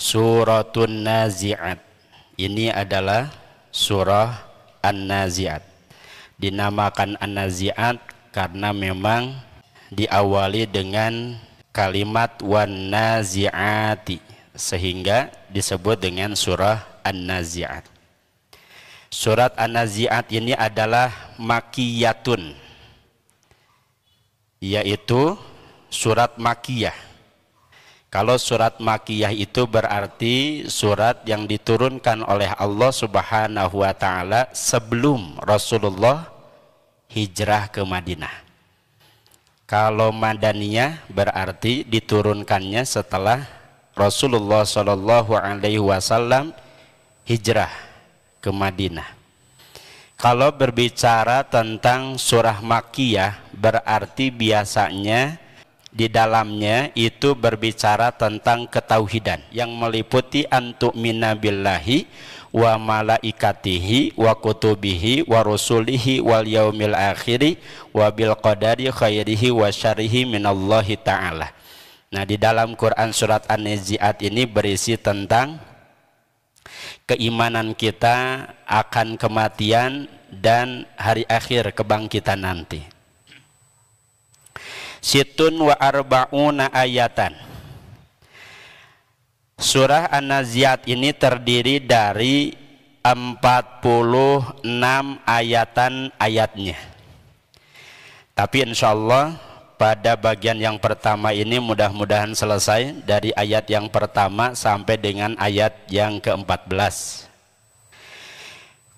Suratun Nazi'at. Ini adalah surah An-Nazi'at. Dinamakan An-Nazi'at karena memang diawali dengan kalimat wan nazi'ati, sehingga disebut dengan surah An-Nazi'at. Surat An-Nazi'at ini adalah makiyatun, yaitu surat makiyah. Kalau surat makiyah itu berarti surat yang diturunkan oleh Allah Subhanahu wa taala sebelum Rasulullah hijrah ke Madinah. Kalau madaniyah berarti diturunkannya setelah Rasulullah Shallallahu alaihi wasallam hijrah ke Madinah. Kalau berbicara tentang surah makiyah berarti biasanya di dalamnya itu berbicara tentang ketauhidan yang meliputi antu'mina billahi wa malaikatihi wa kutubihi wa rusulihi wal yaumil akhiri wa bil qadari khairihi wa syarrihi minallahi ta'ala. Nah, di dalam Quran surat An-Nazi'at ini berisi tentang keimanan kita akan kematian dan hari akhir kebangkitan nanti. Situn wa arba'una ayatan. Surah An-Nazi'at ini terdiri dari 46 ayatnya. Tapi insya Allah pada bagian yang pertama ini mudah-mudahan selesai dari ayat yang pertama sampai dengan ayat yang ke-14.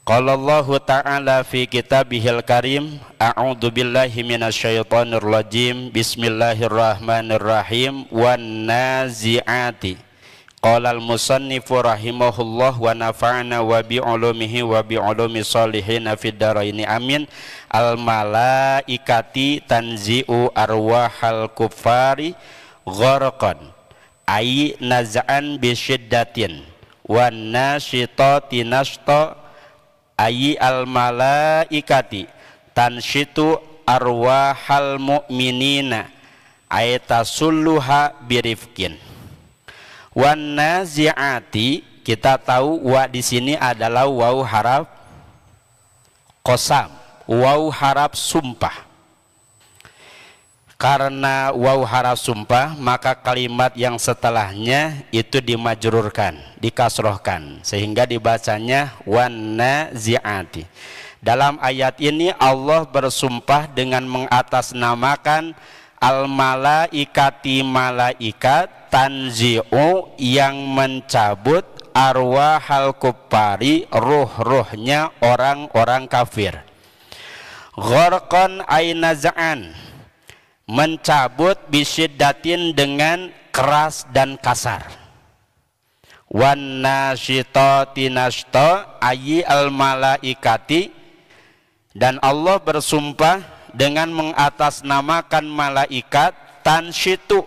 Qala Allahu ta'ala fi kitabihil karim, a'udzu billahi minasyaitonir rajim, bismillahirrahmanirrahim, wan nazi'ati. Qala al-musannifu rahimahullah wa nafa'ana wa bi ulumihi wa bi ulumi sholihin fid dharaini amin. Al malaikati tanzi'u arwahal kuffari gharqan ay naz'an bi syiddatin wan nasyitati nashta ayi al malaikati tanshitu arwahal mu'minina ayatasulluha birifkin. Wan nazi'ati, kita tahu wa di sini adalah waw haraf qasam, waw haraf sumpah. Karena waw haraf sumpah, maka kalimat yang setelahnya itu dimajrurkan, dikasrohkan, sehingga dibacanya wan nazi'ati. Dalam ayat ini Allah bersumpah dengan mengatasnamakan al malaikati, malaikat, tanzi'u yang mencabut arwahal kuffari, ruh-ruhnya orang-orang kafir. Gharqan ay naz'an, mencabut bisyiddatin dengan keras dan kasar. Wan nasyitati nashta ayyi al malaikati, dan Allah bersumpah dengan mengatasnamakan malaikat tanshitu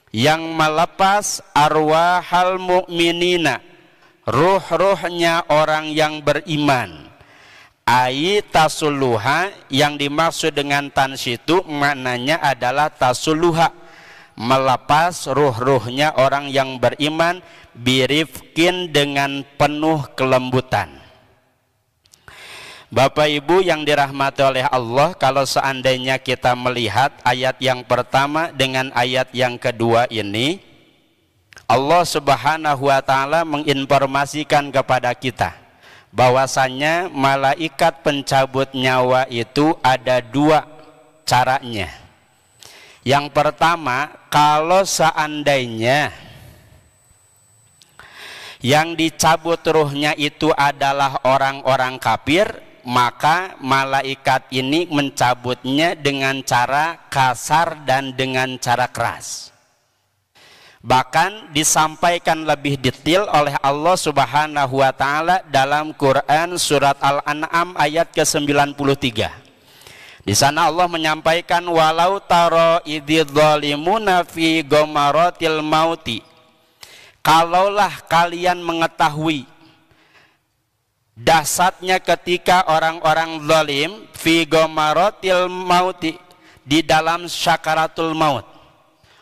yang melepas arwahal mu'minina, ruh-ruhnya orang yang beriman. Ai tasuluha, yang dimaksud dengan tanshitu maknanya adalah tasuluha, melepas ruh-ruhnya orang yang beriman, birifkin, dengan penuh kelembutan. Bapak Ibu yang dirahmati oleh Allah, kalau seandainya kita melihat ayat yang pertama dengan ayat yang kedua ini, Allah Subhanahu wa taala menginformasikan kepada kita bahwasanya malaikat pencabut nyawa itu ada dua caranya. Yang pertama, kalau seandainya yang dicabut ruhnya itu adalah orang-orang kafir, maka malaikat ini mencabutnya dengan cara kasar dan dengan cara keras. Bahkan disampaikan lebih detail oleh Allah Subhanahu wa taala dalam Quran surat Al-An'am ayat ke-93. Di sana Allah menyampaikan, walau taro idzal zalimuna fi ghamaratil mauti, kalaulah kalian mengetahui dahsyatnya ketika orang-orang zalim fi ghamaratil mauti, di dalam syakaratul maut.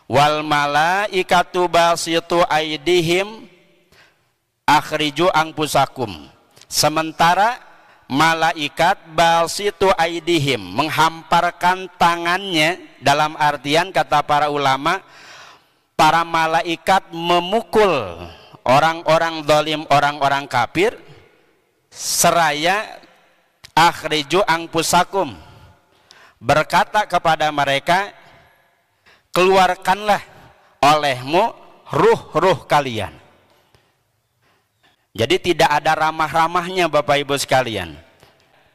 wal malaikatu basitu aidihim akhriju anfusakum. Sementara malaikat basitu aidihim, menghamparkan tangannya, dalam artian kata para ulama, para malaikat memukul orang-orang zalim, orang-orang kafir, seraya akhriju anfusakum, berkata kepada mereka, keluarkanlah olehmu ruh-ruh kalian. Jadi tidak ada ramah-ramahnya Bapak Ibu sekalian,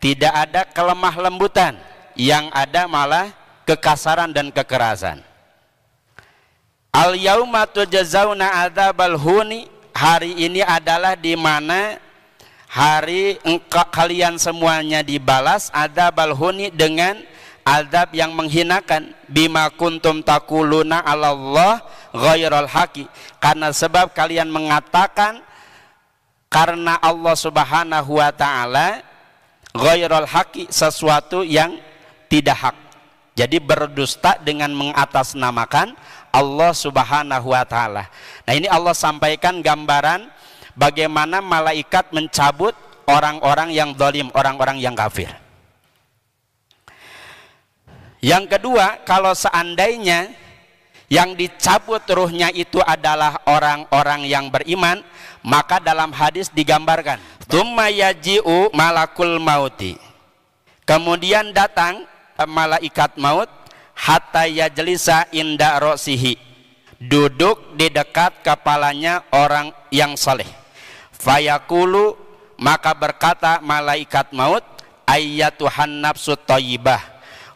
tidak ada kelemah lembutan, yang ada malah kekasaran dan kekerasan. Al yauma tujzauna adzabal huni, hari ini adalah di mana hari kalian semuanya dibalas adzabal huni dengan azab yang menghinakan, bima kuntum takuluna 'alallah ghairal haqi, karena sebab kalian mengatakan karena Allah Subhanahu wa taala ghairal haqi, sesuatu yang tidak hak. Jadi berdusta dengan mengatasnamakan Allah Subhanahu wa taala. Nah, ini Allah sampaikan gambaran bagaimana malaikat mencabut orang-orang yang zalim, orang-orang yang kafir. Yang kedua, kalau seandainya yang dicabut ruhnya itu adalah orang-orang yang beriman, maka dalam hadis digambarkan, tsumma yaji'u malakul mauti, kemudian datang malaikat maut, hatta yajlisa inda ra'sihi, duduk di dekat kepalanya orang yang saleh. Fayaqulu, maka berkata malaikat maut, ayyatuhan nafsut thayyibah,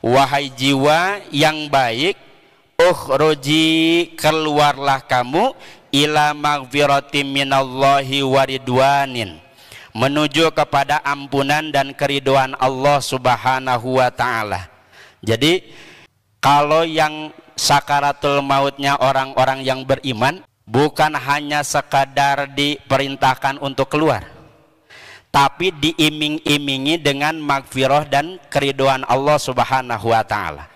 wahai jiwa yang baik, ukhruji, keluarlah kamu, ila maghfiratin minallahi waridwanin, menuju kepada ampunan dan keriduan Allah Subhanahu wa taala. Jadi kalau yang sakaratul mautnya orang-orang yang beriman, bukan hanya sekadar diperintahkan untuk keluar, tapi diiming-imingi dengan magfirah dan keriduan Allah Subhanahu wa taala.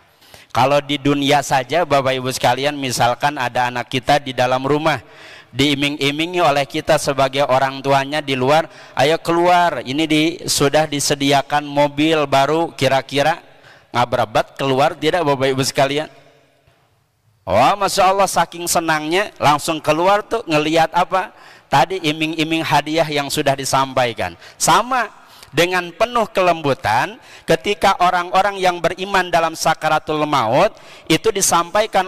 Kalau di dunia saja Bapak Ibu sekalian, misalkan ada anak kita di dalam rumah, diiming-imingi oleh kita sebagai orang tuanya di luar, ayo keluar, ini sudah disediakan mobil baru, kira-kira ngabrabat keluar tidak Bapak Ibu sekalian? Oh, Masya Allah, saking senangnya langsung keluar tuh, ngelihat apa? Tadi iming-iming hadiah yang sudah disampaikan. Sama dengan penuh kelembutan ketika orang-orang yang beriman dalam sakaratul maut itu disampaikan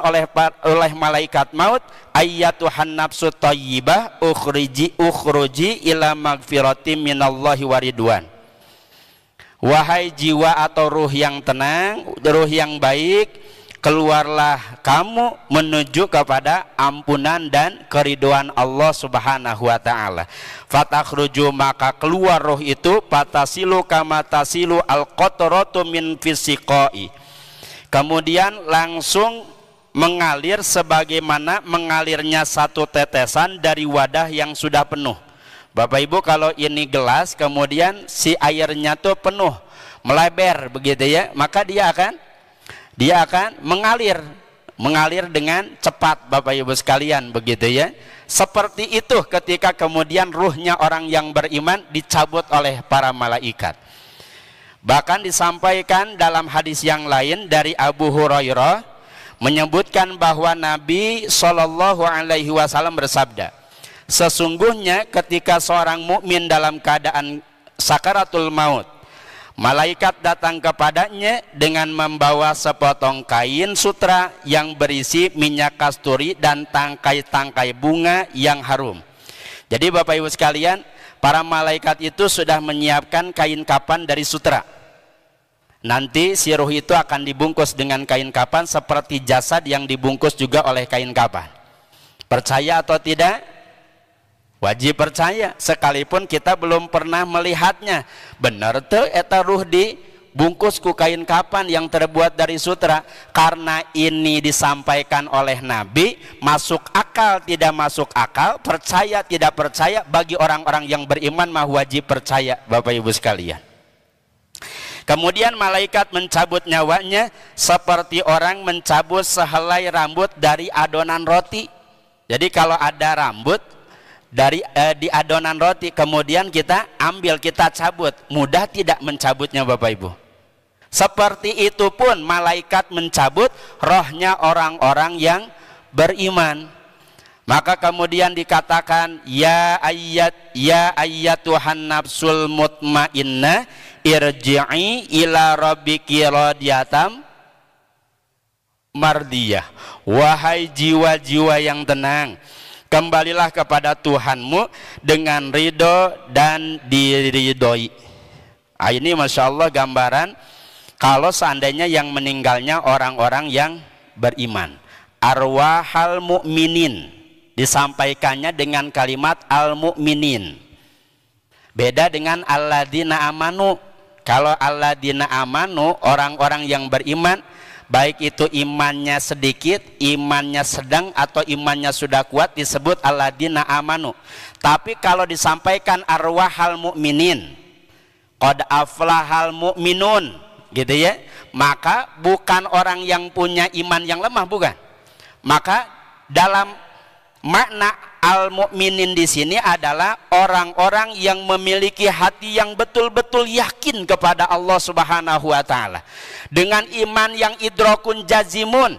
oleh malaikat maut, ayyatuhan nafsut thayyibah ukhruji ila magfiratin minallahi waridwan, wahai jiwa atau ruh yang tenang, ruh yang baik, keluarlah kamu menuju kepada ampunan dan keriduan Allah Subhanahu wa taala. Fatakhruju, maka keluar roh itu, patasilu kama tasilu al-qatratu min fisiqai, kemudian langsung mengalir sebagaimana mengalirnya satu tetesan dari wadah yang sudah penuh. Bapak Ibu, kalau ini gelas kemudian si airnya tuh penuh, melebar begitu ya, maka dia akan mengalir dengan cepat Bapak Ibu sekalian begitu ya. Seperti itu ketika kemudian ruhnya orang yang beriman dicabut oleh para malaikat. Bahkan disampaikan dalam hadis yang lain dari Abu Hurairah menyebutkan bahwa Nabi Shallallahu Alaihi Wasallam bersabda, sesungguhnya ketika seorang mukmin dalam keadaan sakaratul maut, malaikat datang kepadanya dengan membawa sepotong kain sutra yang berisi minyak kasturi dan tangkai-tangkai bunga yang harum. Jadi Bapak Ibu sekalian, para malaikat itu sudah menyiapkan kain kapan dari sutra. Nanti si ruh itu akan dibungkus dengan kain kapan seperti jasad yang dibungkus juga oleh kain kapan. Percaya atau tidak? Wajib percaya, sekalipun kita belum pernah melihatnya. Benar tuh eta ruh dibungkus ku kain kapan yang terbuat dari sutra. Karena ini disampaikan oleh Nabi, masuk akal tidak masuk akal, percaya tidak percaya, bagi orang-orang yang beriman mah wajib percaya Bapak Ibu sekalian. Kemudian malaikat mencabut nyawanya seperti orang mencabut sehelai rambut dari adonan roti. Jadi kalau ada rambut di adonan roti, kemudian kita ambil, kita cabut, mudah tidak mencabutnya Bapak Ibu? Seperti itu pun malaikat mencabut rohnya orang-orang yang beriman. Maka kemudian dikatakan, ya ayyatuhan nafsul mutmainnah irji'i ila rabbiki radiyatam mardiyah. Wahai jiwa-jiwa yang tenang, kembalilah kepada Tuhanmu dengan ridho dan diridhoi. Ini Masya Allah gambaran kalau seandainya yang meninggalnya orang-orang yang beriman. Arwahal mu'minin, disampaikannya dengan kalimat al-mu'minin. Beda dengan alladzina amanu. Kalau alladzina amanu, orang-orang yang beriman, baik itu imannya sedikit, imannya sedang, atau imannya sudah kuat, disebut alladzina amanu. Tapi kalau disampaikan arwahal mu'minin, qad aflahal mu'minun, gitu ya, maka bukan orang yang punya iman yang lemah, bukan. Maka dalam makna al-mu'minin di sini adalah orang-orang yang memiliki hati yang betul-betul yakin kepada Allah Subhanahu wa taala. Dengan iman yang idrokun jazimun,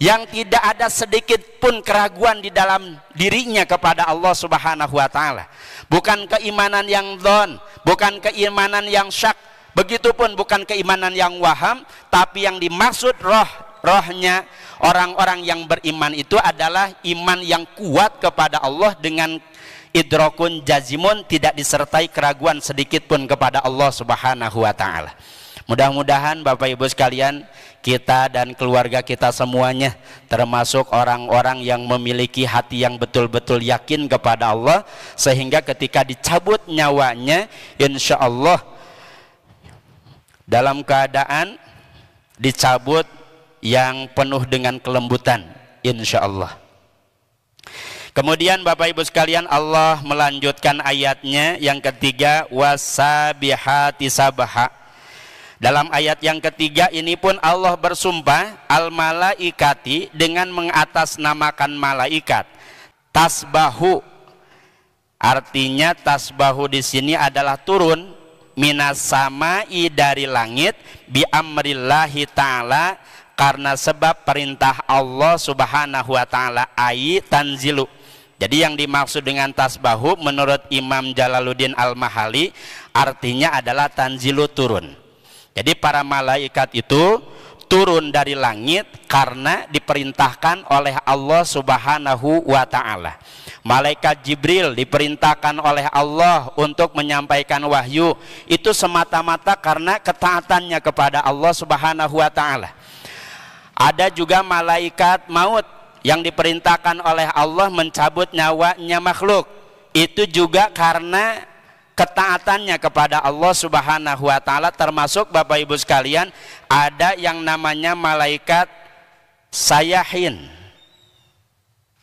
yang tidak ada sedikit pun keraguan di dalam dirinya kepada Allah Subhanahu wa taala. Bukan keimanan yang dhon, bukan keimanan yang syak, begitupun bukan keimanan yang waham, tapi yang dimaksud rohnya orang-orang yang beriman itu adalah iman yang kuat kepada Allah dengan idrokun jazimun, tidak disertai keraguan sedikit pun kepada Allah Subhanahu wa taala. Mudah-mudahan Bapak Ibu sekalian, kita dan keluarga kita semuanya termasuk orang-orang yang memiliki hati yang betul-betul yakin kepada Allah, sehingga ketika dicabut nyawanya, insya Allah dalam keadaan dicabut yang penuh dengan kelembutan, insya Allah. Kemudian Bapak Ibu sekalian, Allah melanjutkan ayatnya yang ketiga, wasabihati sabaha. Dalam ayat yang ketiga ini pun Allah bersumpah al malaikati, dengan mengatasnamakan malaikat. Tasbahu, artinya tasbahu di sini adalah turun, minas samai, dari langit, bi amrillahi ta'ala, karena sebab perintah Allah Subhanahu wa taala, ai tanzilu. Jadi yang dimaksud dengan tasbahu menurut Imam Jalaluddin Al-Mahali artinya adalah tanzilu, turun. Jadi para malaikat itu turun dari langit karena diperintahkan oleh Allah Subhanahu wa taala. Malaikat Jibril diperintahkan oleh Allah untuk menyampaikan wahyu, itu semata-mata karena ketaatannya kepada Allah Subhanahu wa taala. Ada juga malaikat maut yang diperintahkan oleh Allah mencabut nyawanya makhluk, itu juga karena ketaatannya kepada Allah Subhanahu wa taala. Termasuk Bapak Ibu sekalian, ada yang namanya malaikat sayahin.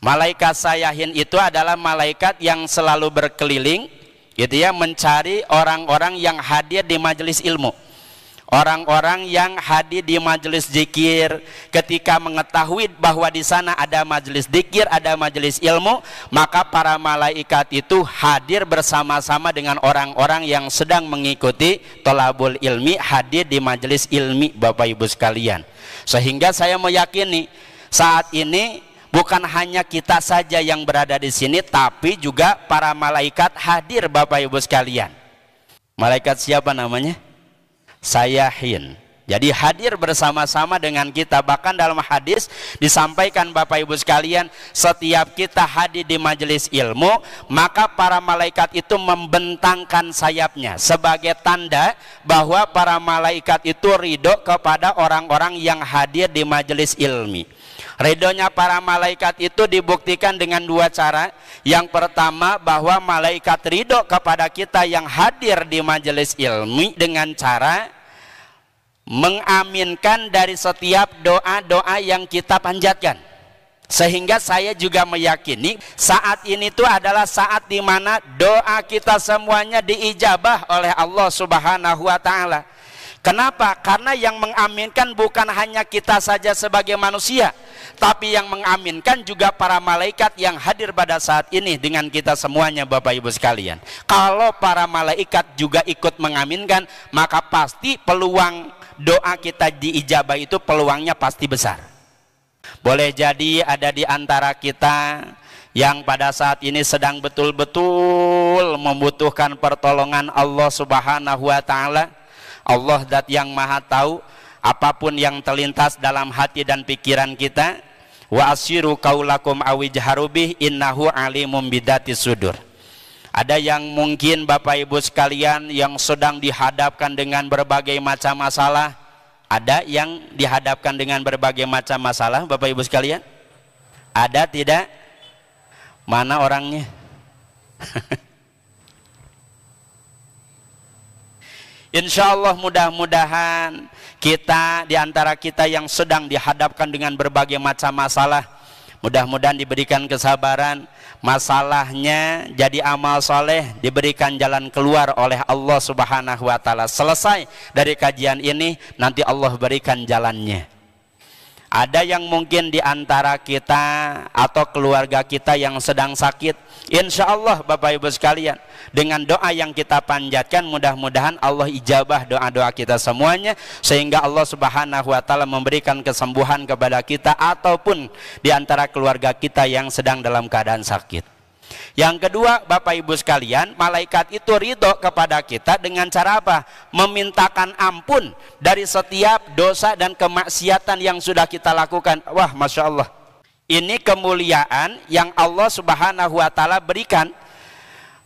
Malaikat sayahin itu adalah malaikat yang selalu berkeliling, gitu ya, mencari orang-orang yang hadir di majelis ilmu. Orang-orang yang hadir di majelis zikir, ketika mengetahui bahwa di sana ada majelis zikir, ada majelis ilmu, maka para malaikat itu hadir bersama-sama dengan orang-orang yang sedang mengikuti thalabul ilmi, hadir di majelis ilmi Bapak Ibu sekalian. Sehingga saya meyakini saat ini bukan hanya kita saja yang berada di sini, tapi juga para malaikat hadir Bapak Ibu sekalian. Malaikat siapa namanya? Sayahin. Jadi hadir bersama-sama dengan kita. Bahkan dalam hadis disampaikan Bapak Ibu sekalian, setiap kita hadir di majelis ilmu, maka para malaikat itu membentangkan sayapnya sebagai tanda bahwa para malaikat itu ridho kepada orang-orang yang hadir di majelis ilmi. Ridhonya para malaikat itu dibuktikan dengan dua cara. Yang pertama, bahwa malaikat ridho kepada kita yang hadir di majelis ilmi dengan cara mengaminkan dari setiap doa-doa yang kita panjatkan. Sehingga saya juga meyakini saat ini itu adalah saat di mana doa kita semuanya diijabah oleh Allah Subhanahu wa taala. Kenapa? Karena yang mengaminkan bukan hanya kita saja sebagai manusia, tapi yang mengaminkan juga para malaikat yang hadir pada saat ini dengan kita semuanya, Bapak Ibu sekalian. Kalau para malaikat juga ikut mengaminkan, maka pasti peluang doa kita diijabah itu peluangnya pasti besar. Boleh jadi ada di antara kita yang pada saat ini sedang betul-betul membutuhkan pertolongan Allah Subhanahu wa Ta'ala. Allah zat yang maha tahu apapun yang terlintas dalam hati dan pikiran kita. Wa asyiru qaulakum awijharu bih innahu alimum bidatis sudur. Ada yang mungkin Bapak Ibu sekalian yang sedang dihadapkan dengan berbagai macam masalah. Ada yang dihadapkan dengan berbagai macam masalah, Bapak Ibu sekalian? Ada tidak? Mana orangnya? Insya Allah mudah-mudahan kita diantara kita yang sedang dihadapkan dengan berbagai macam masalah, mudah-mudahan diberikan kesabaran, masalahnya jadi amal soleh, diberikan jalan keluar oleh Allah Subhanahu wa Ta'ala. Selesai dari kajian ini, nanti Allah berikan jalannya. Ada yang mungkin di antara kita atau keluarga kita yang sedang sakit, insya Allah Bapak Ibu sekalian, dengan doa yang kita panjatkan, mudah-mudahan Allah ijabah doa-doa kita semuanya, sehingga Allah Subhanahu wa Ta'ala memberikan kesembuhan kepada kita ataupun di antara keluarga kita yang sedang dalam keadaan sakit. Yang kedua, Bapak Ibu sekalian, malaikat itu ridho kepada kita dengan cara apa? Memintakan ampun dari setiap dosa dan kemaksiatan yang sudah kita lakukan. Wah, Masya Allah, ini kemuliaan yang Allah Subhanahu wa Ta'ala berikan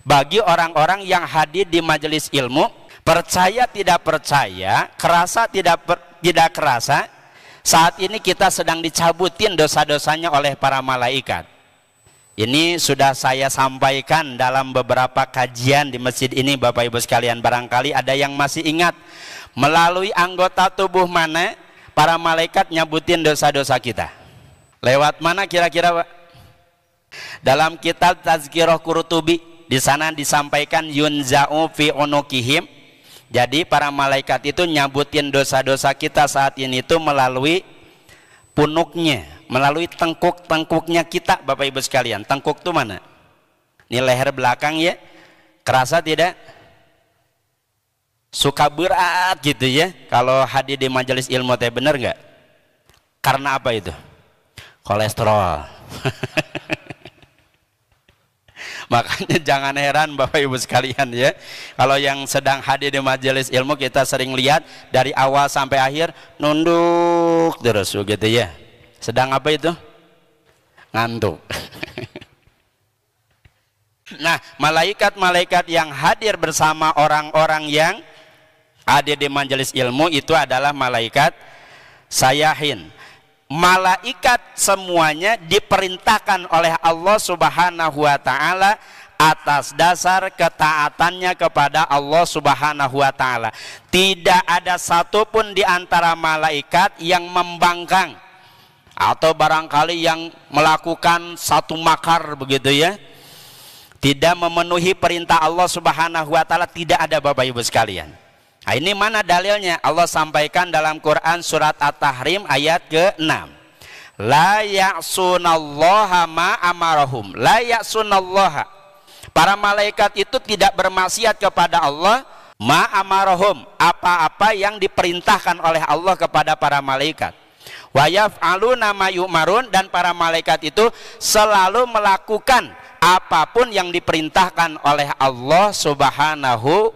bagi orang-orang yang hadir di majelis ilmu. Percaya tidak percaya, kerasa tidak kerasa, saat ini kita sedang dicabutin dosa-dosanya oleh para malaikat. Ini sudah saya sampaikan dalam beberapa kajian di masjid ini, Bapak Ibu sekalian. Barangkali ada yang masih ingat, melalui anggota tubuh mana para malaikat nyabutin dosa-dosa kita. Lewat mana kira-kira, Pak? Dalam kitab Tazkirah Qurtubi, di sana disampaikan yunza'u fi unukihim. Jadi para malaikat itu nyabutin dosa-dosa kita saat ini itu melalui punuknya, melalui tengkuk-tengkuknya kita, Bapak Ibu sekalian. Tengkuk itu mana? Ini leher belakang ya. Kerasa tidak? Suka berat gitu ya kalau hadir di majelis ilmu teh, bener nggak? Karena apa itu? Kolesterol. Makanya jangan heran Bapak Ibu sekalian ya, kalau yang sedang hadir di majelis ilmu kita sering lihat dari awal sampai akhir nunduk terus gitu ya. Sedang apa itu? Ngantuk. Nah, malaikat-malaikat yang hadir bersama orang-orang yang hadir di majelis ilmu itu adalah malaikat sayahin. Malaikat semuanya diperintahkan oleh Allah Subhanahu wa Ta'ala atas dasar ketaatannya kepada Allah Subhanahu wa Ta'ala. Tidak ada satupun di antara malaikat yang membangkang atau barangkali yang melakukan satu makar begitu ya, tidak memenuhi perintah Allah Subhanahu wa Ta'ala. Tidak ada, Bapak Ibu sekalian. Nah, ini mana dalilnya? Allah sampaikan dalam Quran surat At-Tahrim ayat ke-6. La ya'sunallaha ma amarahum. La ya'sunallaha. Para malaikat itu tidak bermaksiat kepada Allah ma amarahum, apa-apa yang diperintahkan oleh Allah kepada para malaikat. Wa yaf'aluna ma yu'marun, dan para malaikat itu selalu melakukan apapun yang diperintahkan oleh Allah Subhanahu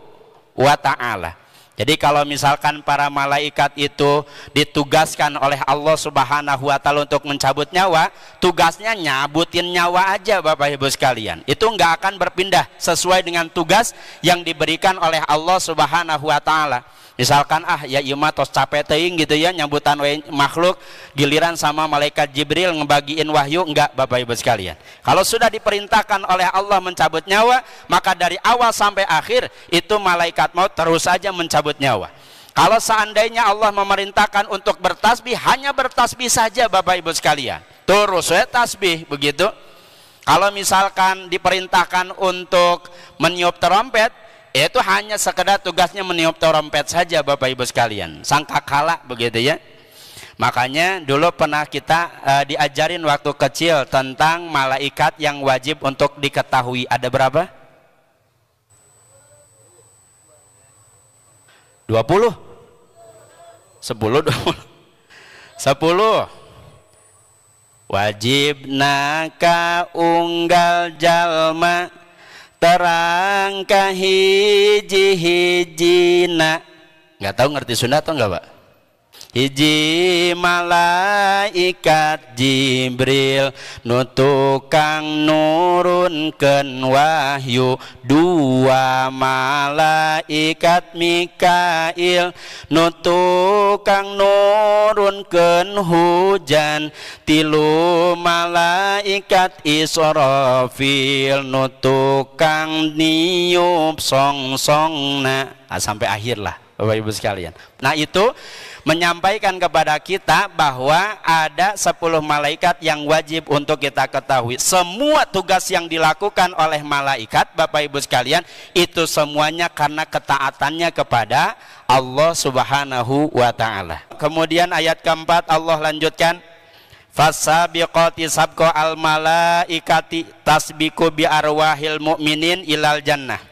wa Ta'ala. Jadi kalau misalkan para malaikat itu ditugaskan oleh Allah Subhanahu wa Ta'ala untuk mencabut nyawa, tugasnya nyabutin nyawa aja, Bapak Ibu sekalian. Itu nggak akan berpindah sesuai dengan tugas yang diberikan oleh Allah Subhanahu wa Ta'ala. Misalkan ya ima tos capek teuing gitu ya nyambutan makhluk, giliran sama malaikat Jibril ngebagiin wahyu, enggak, Bapak Ibu sekalian. Kalau sudah diperintahkan oleh Allah mencabut nyawa, maka dari awal sampai akhir itu malaikat maut terus saja mencabut nyawa. Kalau seandainya Allah memerintahkan untuk bertasbih, hanya bertasbih saja, Bapak Ibu sekalian, terus ya tasbih begitu. Kalau misalkan diperintahkan untuk meniup trompet, Itu hanya sekedar tugasnya meniup trompet saja Bapak Ibu sekalian, sangkakala begitu ya. Makanya dulu pernah kita diajarin waktu kecil tentang malaikat yang wajib untuk diketahui. Ada berapa? 20? 10, 20. 10. Wajib naka unggal jalma terang kahiji-hijina. Nggak tahu ngerti Sunda atau enggak Pak? Hiji malaikat Jibril nu tukang nurunkeun wahyu, dua malaikat Mikail nu tukang nurunkeun hujan, tilu malaikat Israfil nu tukang niup song-songna. Sampai akhir lah Bapak Ibu sekalian. Nah itu menyampaikan kepada kita bahwa ada 10 malaikat yang wajib untuk kita ketahui. Semua tugas yang dilakukan oleh malaikat Bapak Ibu sekalian itu semuanya karena ketaatannya kepada Allah Subhanahu wa ta'ala. Kemudian ayat keempat Allah lanjutkan, fasabiqati sabqa al malaikati tasbiqu bi arwahil mu'minin ilal jannah.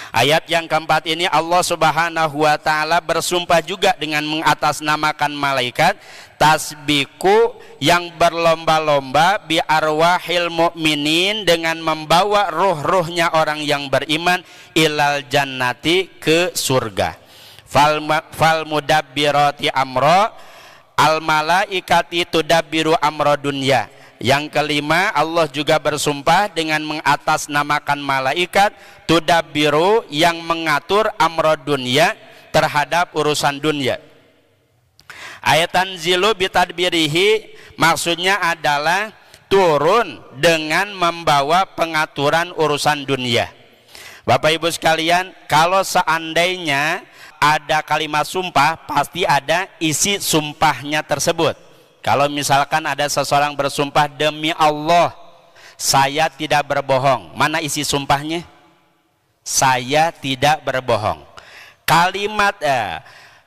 Ayat yang keempat ini Allah Subhanahu wa ta'ala bersumpah juga dengan mengatasnamakan malaikat, tasbiku yang berlomba-lomba bi arwahil mu'minin, dengan membawa ruh-ruhnya orang yang beriman ilal jannati, ke surga. Fal mudabbirati amro al malaikati tudabbiru amro dunya. Yang kelima Allah juga bersumpah dengan mengatasnamakan malaikat tudabbiru, yang mengatur amro dunia, terhadap urusan dunia. Ayatan zilu bitadbirihi maksudnya adalah turun dengan membawa pengaturan urusan dunia. Bapak Ibu sekalian, kalau seandainya ada kalimat sumpah, pasti ada isi sumpahnya tersebut. Kalau misalkan ada seseorang bersumpah, demi Allah saya tidak berbohong, mana isi sumpahnya? Saya tidak berbohong. Kalimat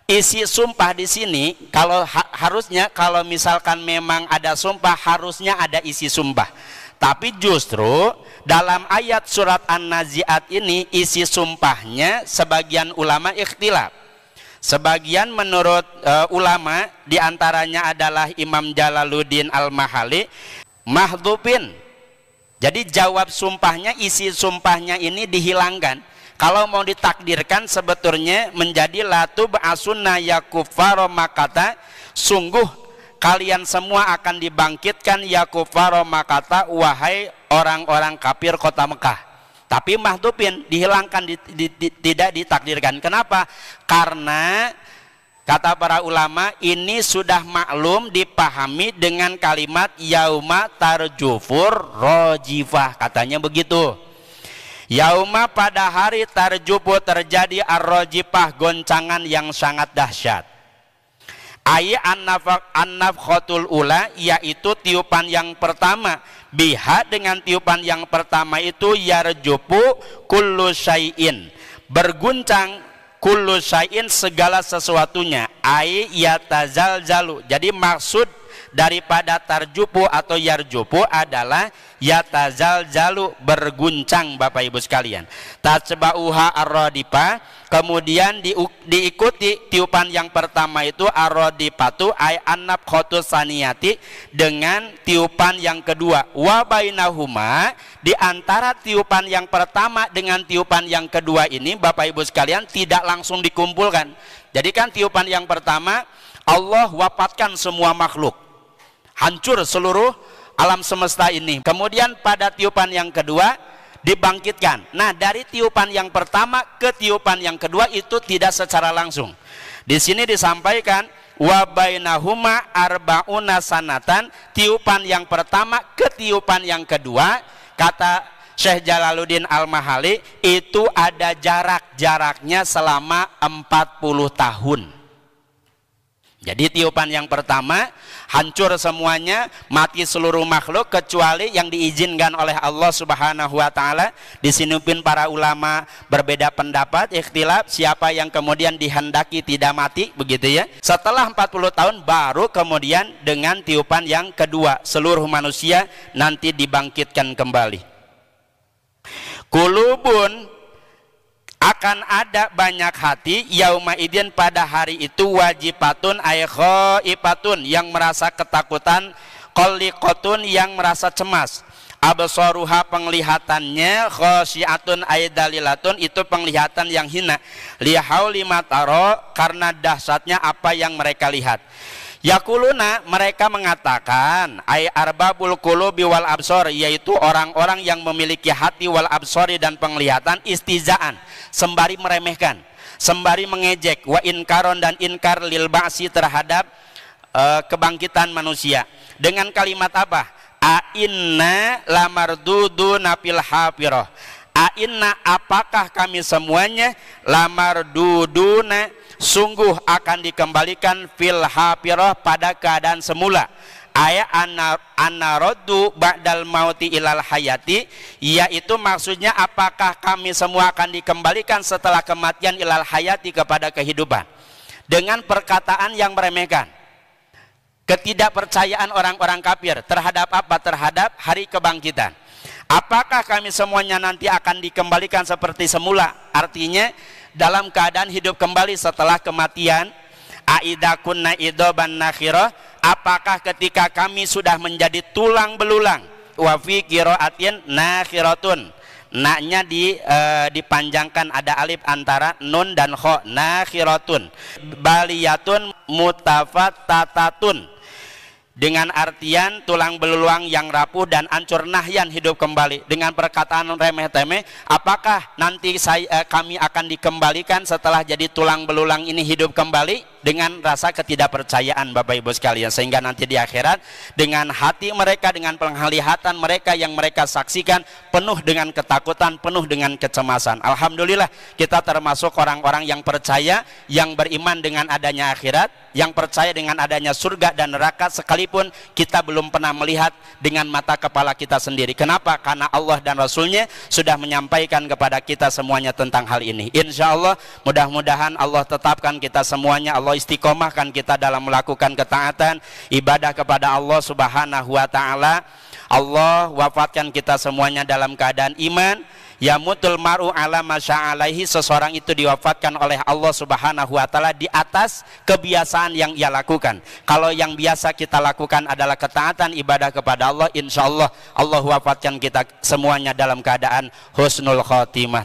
isi sumpah di sini, kalau harusnya kalau misalkan memang ada sumpah, harusnya ada isi sumpah. Tapi justru dalam ayat surat An-Nazi'at ini isi sumpahnya sebagian ulama ikhtilaf. Sebagian menurut ulama diantaranya adalah Imam Jalaluddin Al-Mahali, mahdhufin. Jadi jawab sumpahnya, isi sumpahnya ini dihilangkan. Kalau mau ditakdirkan sebetulnya menjadi latu ba'asunna ya kuffaro makata, sungguh kalian semua akan dibangkitkan ya kuffaro makata, wahai orang-orang kafir kota Mekah. Tapi mahdhufin, dihilangkan, tidak ditakdirkan. Kenapa? Karena kata para ulama ini sudah maklum dipahami dengan kalimat yauma tarjufur rojifah, katanya begitu. Yauma, pada hari tarjufu terjadi ar-rojifah, goncangan yang sangat dahsyat. An-nafkhatul ula, yaitu tiupan yang pertama. Biha, dengan tiupan yang pertama itu yarjufu kullu syai'in, berguncang kullu syai'in, segala sesuatunya. Ai yatazalzalu. Jadi maksud daripada tarjufu atau yarjufu adalah yatazalzalu, berguncang Bapak Ibu sekalian. Tatsba'uha ar-radifa, kemudian diikuti tiupan yang pertama itu ar-radifatu ay an-nafkhatus saniyati, dengan tiupan yang kedua. Wa bainahuma, di antara tiupan yang pertama dengan tiupan yang kedua ini Bapak Ibu sekalian tidak langsung dikumpulkan. Jadi kan tiupan yang pertama Allah wafatkan semua makhluk, hancur seluruh alam semesta ini. Kemudian pada tiupan yang kedua dibangkitkan. Nah, dari tiupan yang pertama ke tiupan yang kedua itu tidak secara langsung. Di sini disampaikan wa bainahuma arbauna sanatan, tiupan yang pertama ke tiupan yang kedua, kata Syekh Jalaluddin Al-Mahali, itu ada jaraknya selama 40 tahun. Jadi tiupan yang pertama hancur semuanya, mati seluruh makhluk kecuali yang diizinkan oleh Allah Subhanahu wa taala. Di sini pun para ulama berbeda pendapat, ikhtilaf siapa yang kemudian dihendaki tidak mati, begitu ya. Setelah 40 tahun baru kemudian dengan tiupan yang kedua seluruh manusia nanti dibangkitkan kembali. Kulubun, akan ada banyak hati yauma idin pada hari itu, wajibatun ay khaifatun yang merasa ketakutan, qaliqatun yang merasa cemas, absaruha penglihatannya, khasyiatun ay dalilatun itu penglihatan yang hina, lihauli mataro karena dahsyatnya apa yang mereka lihat. Yakuluna mereka mengatakan ay arbabul qulubi wal absor, yaitu orang-orang yang memiliki hati wal absori dan penglihatan, istizaan sembari meremehkan, sembari mengejek, wa inkaron dan inkar lil ba'si terhadap kebangkitan manusia dengan kalimat apa? Ainna lamarduduna fil hafirah. Ainna apakah kami semuanya lamarduduna sungguh akan dikembalikan fil hafirah pada keadaan semula. Aya anaroddu ba'dal mauti ilal hayati, yaitu maksudnya apakah kami semua akan dikembalikan setelah kematian ilal hayati kepada kehidupan. Dengan perkataan yang meremehkan, ketidakpercayaan orang-orang kafir terhadap apa? Terhadap hari kebangkitan. Apakah kami semuanya nanti akan dikembalikan seperti semula? Artinya dalam keadaan hidup kembali setelah kematian. Aida kunna idoban nakhirah, apakah ketika kami sudah menjadi tulang belulang? Wa fi qiraatin nakhiratun, naknya dipanjangkan, ada alif antara nun dan kha, nakhiratun baliyatun mutafattatatun, dengan artian tulang belulang yang rapuh dan ancur, nahyan hidup kembali. Dengan perkataan remeh-temeh, apakah nanti kami akan dikembalikan setelah jadi tulang belulang ini hidup kembali? Dengan rasa ketidakpercayaan Bapak Ibu sekalian, sehingga nanti di akhirat dengan hati mereka, dengan penglihatan mereka yang mereka saksikan penuh dengan ketakutan, penuh dengan kecemasan. Alhamdulillah kita termasuk orang-orang yang percaya, yang beriman dengan adanya akhirat, yang percaya dengan adanya surga dan neraka, sekalipun kita belum pernah melihat dengan mata kepala kita sendiri. Kenapa? Karena Allah dan Rasulnya sudah menyampaikan kepada kita semuanya tentang hal ini. Insya Allah mudah-mudahan Allah tetapkan kita semuanya, Allah istiqomahkan kita dalam melakukan ketaatan ibadah kepada Allah Subhanahu wa taala. Allah wafatkan kita semuanya dalam keadaan iman. Yamutul mar'u ala masya'alaihi, seseorang itu diwafatkan oleh Allah Subhanahu wa taala di atas kebiasaan yang ia lakukan. Kalau yang biasa kita lakukan adalah ketaatan ibadah kepada Allah, insya Allah Allah wafatkan kita semuanya dalam keadaan husnul khotimah.